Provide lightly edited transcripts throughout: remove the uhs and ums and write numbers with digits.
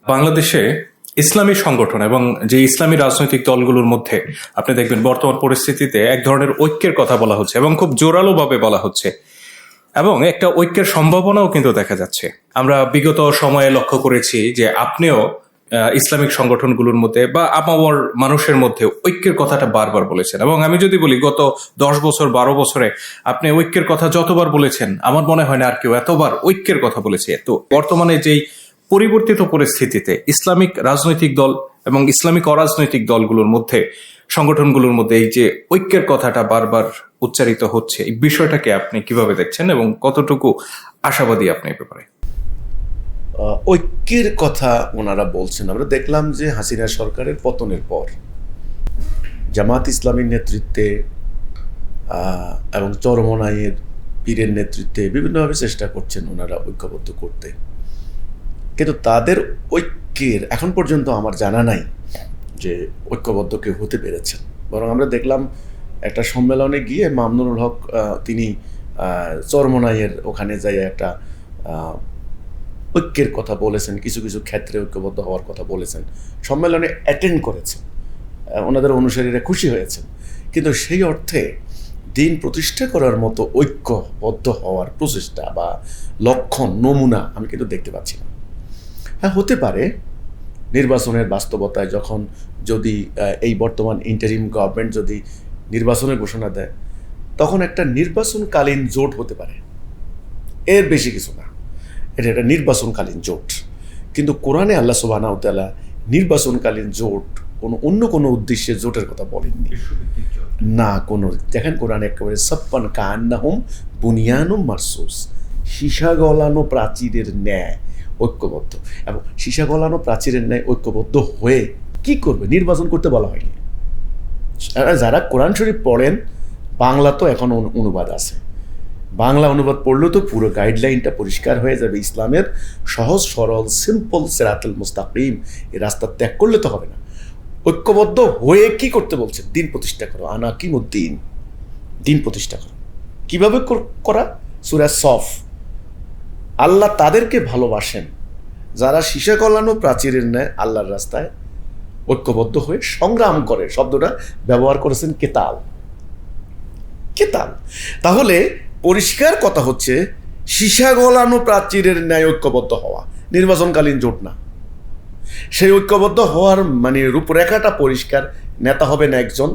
বাংলাদেশে ইসলামী সংগঠন এবং যে ইসলামী রাজনৈতিক দলগুলোর মধ্যে আপনি দেখবেন বর্তমান পরিস্থিতিতে এক ধরনের ঐক্যের কথা বলা হচ্ছে এবং খুব জোরালো ভাবে বলা হচ্ছে এবং একটা ঐক্যের সম্ভাবনাও কিন্তু দেখা যাচ্ছে। আমরা বিগত সময়ে লক্ষ্য করেছি যে আপনিও ইসলামিক সংগঠনগুলোর মধ্যে বা আপামর মানুষের মধ্যে ঐক্যের কথাটা বারবার বলেছেন। এবং আমি যদি বলি গত 10 বছর 12 বছরে আপনি ঐক্যের কথা যতবার বলেছেন আমার মনে হয় না আর কেউ এতবার ঐক্যের কথা বলেছে। তো বর্তমানে যেই পরিবর্তিত পরিস্থিতিতে ইসলামিক রাজনৈতিক দল এবং ইসলামিক অরাজনৈতিক দলগুলোর মধ্যে সংগঠনগুলোর মধ্যে এই যে ঐক্যের কথাটা বারবার উচ্চারিত হচ্ছে, এই বিষয়টাকে আপনি কিভাবে দেখছেন এবং কতটুকু আশাবাদী আপনি এ ব্যাপারে? ঐক্যের কথা ওনারা বলছেন। আমরা দেখলাম যে হাসিনা সরকারের পতনের পর জামাত ইসলামীর নেতৃত্বে এবং চরমনাইয়ের পীরের নেতৃত্বে বিভিন্নভাবে চেষ্টা করছেন ওনারা ঐক্যবদ্ধ করতে, কিন্তু তাদের ঐক্যের এখন পর্যন্ত আমার জানা নাই যে ঐক্যবদ্ধ কেউ হতে পেরেছেন। বরং আমরা দেখলাম একটা সম্মেলনে গিয়ে মামুনুল হক তিনি চরমনাইয়ের ওখানে যাই একটা ঐক্যের কথা বলেছেন, কিছু কিছু ক্ষেত্রে ঐক্যবদ্ধ হওয়ার কথা বলেছেন, সম্মেলনে অ্যাটেন্ড করেছেন, ওনাদের অনুসারীরা খুশি হয়েছেন, কিন্তু সেই অর্থে দিন প্রতিষ্ঠা করার মতো ঐক্যবদ্ধ হওয়ার প্রচেষ্টা বা লক্ষণ নমুনা আমি কিন্তু দেখতে পাচ্ছি না। হ্যাঁ, হতে পারে নির্বাচনের বাস্তবতায় যখন যদি এই বর্তমান ইন্টারিম গভর্নমেন্ট যদি নির্বাচনের ঘোষণা দেয় তখন একটা নির্বাচনকালীন জোট হতে পারে, এর বেশি কিছু না। এটা একটা নির্বাচনকালীন জোট, কিন্তু কোরআনে আল্লাহ সুবহানাহু ওয়া তাআলা নির্বাচনকালীন জোট অন্য কোনো উদ্দেশ্যে জোটের কথা বলেননি না। কোনো দেখেন কোরআনে একেবারে সাপ্পান কান্নাহুম বুনিয়ানুম মারসুস, সীসা গলানো প্রাচীরের ন্যায় ঐক্যবদ্ধ। এবং সীসা গলানো প্রাচীরের ন্যায় ঐক্যবদ্ধ হয়ে কি করবে? নির্বাচন করতে বলা হয়নি। যারা কোরআন শরীফ পড়েন, বাংলা তো এখন অনুবাদ আছে, বাংলা অনুবাদ পড়লেও তো পুরো গাইডলাইনটা পরিষ্কার হয়ে যাবে। ইসলামের সহজ সরল সিম্পল সিরাতুল মুস্তাকিম, এই রাস্তা ত্যাগ করলে তো হবে না। ঐক্যবদ্ধ হয়ে কি করতে বলছেন? দিন প্রতিষ্ঠা করো, আনাকিমুদ্দিন, দিন প্রতিষ্ঠা করো। কিভাবে করা? সূরা সফ, আল্লাহ তাদেরকে ভালোবাসেন যারা সীসা গলানো প্রাচীরের ন্যায় আল্লাহর রাস্তায় ঐক্যবদ্ধ হয়ে সংগ্রাম করে। শব্দটা ব্যবহার করেছেন কেতাল। তাহলে পরিষ্কার কথা হচ্ছে সীসা গলানো প্রাচীরের ন্যায় ঐক্যবদ্ধ হওয়া, নির্বাচনকালীন জোট না। সেই ঐক্যবদ্ধ হওয়ার মানে রূপরেখাটা পরিষ্কার। নেতা হবে না একজন,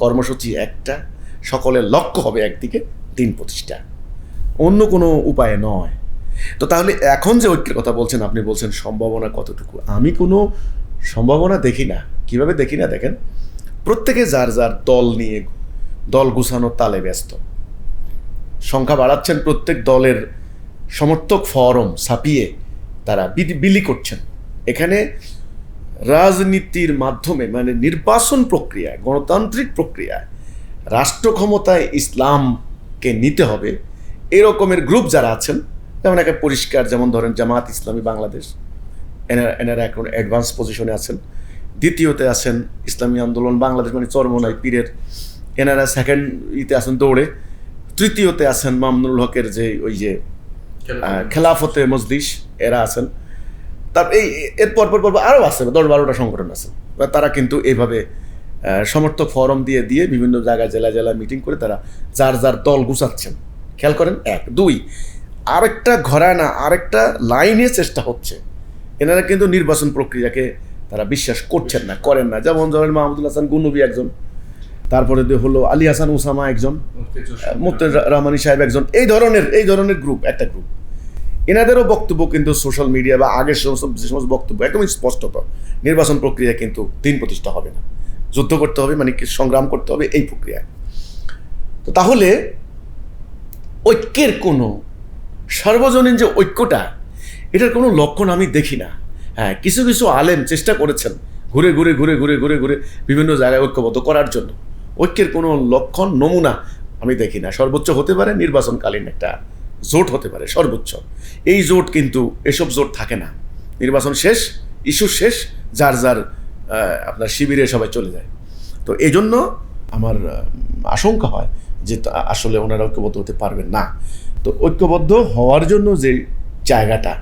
কর্মসূচি একটা, সকলের লক্ষ্য হবে একদিকে, দিন প্রতিষ্ঠা, অন্য কোনো উপায় নয়। তো তাহলে এখন যে ঐক্যের কথা বলছেন, আপনি বলছেন সম্ভাবনা কতটুকু? আমি কোনো সম্ভাবনা দেখি না। কিভাবে দেখি না? দেখেন, প্রত্যেকে যার যার দল নিয়ে দল গুছানোর তালে ব্যস্ত, সংখ্যা বাড়াচ্ছেন, প্রত্যেক দলের সমর্থক ফরম ছাপিয়ে তারা বিলি করছেন। এখানে রাজনীতির মাধ্যমে মানে নির্বাচন প্রক্রিয়ায়, গণতান্ত্রিক প্রক্রিয়ায় রাষ্ট্র ক্ষমতায় ইসলামকে নিতে হবে এরকমের গ্রুপ যারা আছেন, যেমন একটা পরিষ্কার, যেমন ধরেন জামাত ইসলামী বাংলাদেশ, এনারা এখন অ্যাডভান্স পজিশনে আছেন। দ্বিতীয়তে আছেন ইসলামী আন্দোলন বাংলাদেশ মানে চরমনাই পীরের, এনারা সেকেন্ড আছেন দৌড়ে। তৃতীয়তে আছেন মামুনুল হকের যে ওই যে খেলাফতে মজলিস, এরা আছেন। তার এর পর আরও আছে 10-12টা সংগঠন আছে। তারা কিন্তু এইভাবে সমর্থক ফরম দিয়ে বিভিন্ন জায়গায় জেলায় মিটিং করে তারা যার যার দল গুছাচ্ছেন। খেয়াল করেন, 1, 2 আরেকটা ঘরানা, আরেকটা লাইনে চেষ্টা হচ্ছে। এনারা কিন্তু নির্বাচন প্রক্রিয়াকে তারা বিশ্বাস করছেন না, করেন না। যেমন ধরেন মাহমুদুল হাসান গুনবী একজন, তারপরে হলো আলী হাসান উসামা একজন, মুফতি রহমানী সাহেব একজন, এই ধরনের গ্রুপ, একটা গ্রুপ। এনাদেরও বক্তব্য কিন্তু সোশ্যাল মিডিয়া বা আগের যে সমস্ত বক্তব্য একদম স্পষ্টত, নির্বাচন প্রক্রিয়া কিন্তু দিন প্রতিষ্ঠা হবে না, যুদ্ধ করতে হবে, মানে সংগ্রাম করতে হবে এই প্রক্রিয়ায়। তো তাহলে ঐক্যের কোনো সার্বজনীন যে ঐক্যটা, এটার কোনো লক্ষণ আমি দেখি না। হ্যাঁ, কিছু কিছু আলেম চেষ্টা করেছেন ঘুরে ঘুরে বিভিন্ন জায়গায় ঐক্যবদ্ধ করার জন্য। ঐক্যের কোনো লক্ষণ নমুনা আমি দেখি না। সর্বোচ্চ হতে পারে নির্বাচনকালীন একটা জোট হতে পারে, সর্বোচ্চ। এই জোট কিন্তু এসব জোট থাকে না। নির্বাচন শেষ, ইস্যু শেষ, যার যার আপনার শিবিরে সবাই চলে যায়। তো এই জন্য আমার আশঙ্কা হয় যে আসলে ওনারা ঐক্যবদ্ধ হতে পারবেন না। তো ঐক্যবদ্ধ হওয়ার জন্য যে জায়গাটা,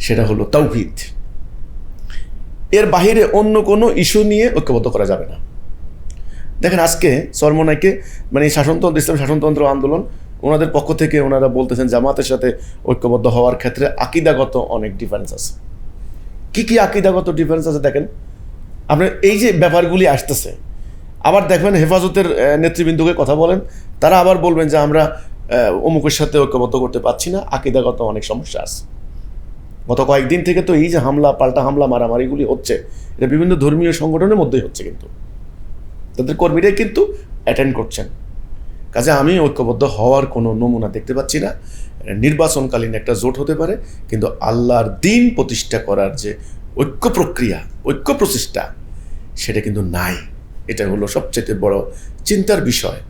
সেটা হলো তাওহীদ। এর বাহিরে অন্য কোনো ইস্যু নিয়ে ঐক্যবদ্ধ করা যাবে না। দেখেন আজকে চরমোনাইকে মানে শাসনতন্ত্র, ইসলাম শাসনতন্ত্র আন্দোলন, ওনাদের পক্ষ থেকে ওনারা বলতেছেন জামাতের সাথে ঐক্যবদ্ধ হওয়ার ক্ষেত্রে আকিদাগত অনেক ডিফারেন্স আছে। কি কি আকিদাগত ডিফারেন্স আছে দেখেন। আপনার এই যে ব্যাপারগুলি আসতেছে, আবার দেখবেন হেফাজতের নেতৃবৃন্দকে কথা বলেন, তারা আবার বলবেন যে আমরা অমুকের সাথে ঐক্যবদ্ধ করতে পারছি না, আকিদাগত অনেক সমস্যা আছে। গত কয়েকদিন থেকে তো এই যে হামলা, পাল্টা হামলা, মারামারিগুলি হচ্ছে, এটা বিভিন্ন ধর্মীয় সংগঠনের মধ্যেই হচ্ছে, কিন্তু তাদের কর্মীরাই কিন্তু অ্যাটেন্ড করছেন। কাজে আমি ঐক্যবদ্ধ হওয়ার কোনো নমুনা দেখতে পাচ্ছি না। নির্বাচনকালীন একটা জোট হতে পারে, কিন্তু আল্লাহর দ্বীন প্রতিষ্ঠা করার যে ঐক্য প্রক্রিয়া, ঐক্য প্রচেষ্টা, সেটা কিন্তু নাই। এটা হলো সবচেয়ে বড় চিন্তার বিষয়।